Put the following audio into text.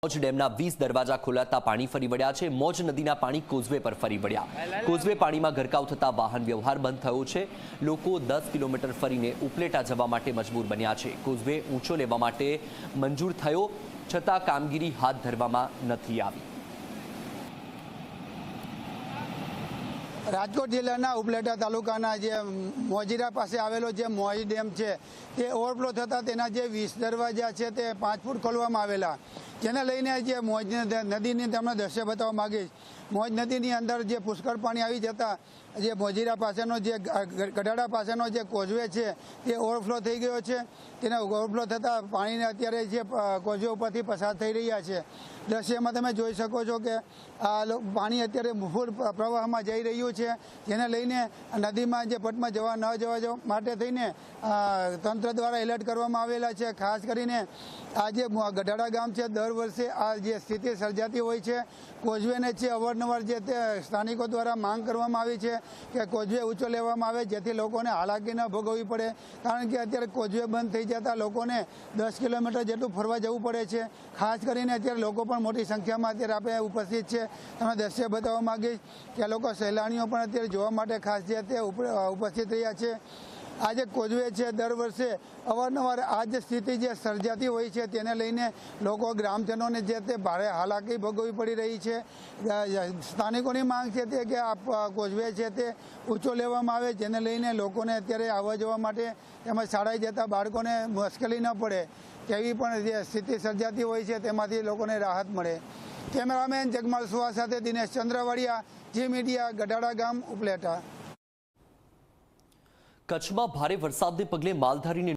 મોજ ડેમના 20 દરવાજા ખોલાતા પાણી ફરી વળ્યા છે। મોજ નદીના પાણી કોઝવે પર ફરી વળ્યા। કોઝવે પાણીમાં ગરકાવ થતા વાહન વ્યવહાર બંધ થયો છે। લોકો 10 કિલોમીટર ફરીને ઉપલેટા જવા માટે મજબૂર બન્યા છે। કોઝવે ઊંચો લેવા માટે મંજૂર થયો છતાં કામગીરી હાથ ધરવામાં નથી આવી। રાજકોટ જિલ્લાના ઉપલેટા તાલુકાના જે મોજીરા પાસે આવેલો જે મોજ ડેમ છે તે ઓવરફ્લો થતાં તેના જે 20 દરવાજા છે તે 5 ફૂટ ખોલવામાં આવેલા, જેને લઈને જે મોજ નદીની તમને દ્રશ્ય બતાવવા માગીશ। મોજ નદીની અંદર જે પુષ્કળ પાણી આવી જતા જે મોજીરા પાસેનો જે ગઢાડા પાસેનો જે કોઝવે છે તે ઓવરફ્લો થઈ ગયો છે। તેના ઓવરફ્લો થતાં પાણીને અત્યારે જે કોઝવે ઉપરથી પસાર થઈ રહ્યા છે। દ્રશ્યમાં તમે જોઈ શકો છો કે આ પાણી અત્યારે ફૂલ પ્રવાહમાં જઈ રહ્યું છે, જેને લઈને નદીમાં જે પટમાં ન જવા માટે થઈને તંત્ર દ્વારા એલર્ટ કરવામાં આવેલા છે। ખાસ કરીને આ જે ગઢાડા ગામ છે દર વર્ષે આ જે સ્થિતિ સર્જાતી હોય છે। કોઝવેને છે અવારનવાર જે તે સ્થાનિકો દ્વારા માંગ કરવામાં આવી છે કે કોઝવે ઊંચો લેવામાં આવે, જેથી લોકોને હાલાકી ન ભોગવવી પડે, કારણ કે અત્યારે કોઝવે બંધ થઈ જતા લોકોને 10 કિલોમીટર જેટલું ફરવા જવું પડે છે। ખાસ કરીને અત્યારે લોકો પણ મોટી સંખ્યામાં અત્યારે આપણે ઉપસ્થિત છે। તમે દ્રશ્ય બતાવવા માંગીશ કે લોકો સહેલાણીઓ પણ અત્યારે જોવા માટે ખાસ જે તે ઉપસ્થિત રહ્યા છે। આ જે કોઝવે છે દર વર્ષે અવારનવાર આ જે સ્થિતિ જે સર્જાતી હોય છે તેને લઈને લોકો ગ્રામજનોને જે તે ભારે હાલાકી ભોગવવી પડી રહી છે। સ્થાનિકોની માંગ છે તે કે આ કોઝવે છે તે ઊંચો લેવામાં આવે, જેને લઈને લોકોને અત્યારે આવવા જવા માટે તેમજ શાળાએ જતા બાળકોને મુશ્કેલી ન પડે તેવી પણ જે સ્થિતિ સર્જાતી હોય છે તેમાંથી લોકોને રાહત મળે। કેમેરામેન જગમાલ સુવા સાથે દિનેશ ચંદ્રવાડિયા, જી મીડિયા, ગઢાડા ગામ, ઉપલેટા। કચ્છમાં ભારે વરસાદને પગલે માલધારીને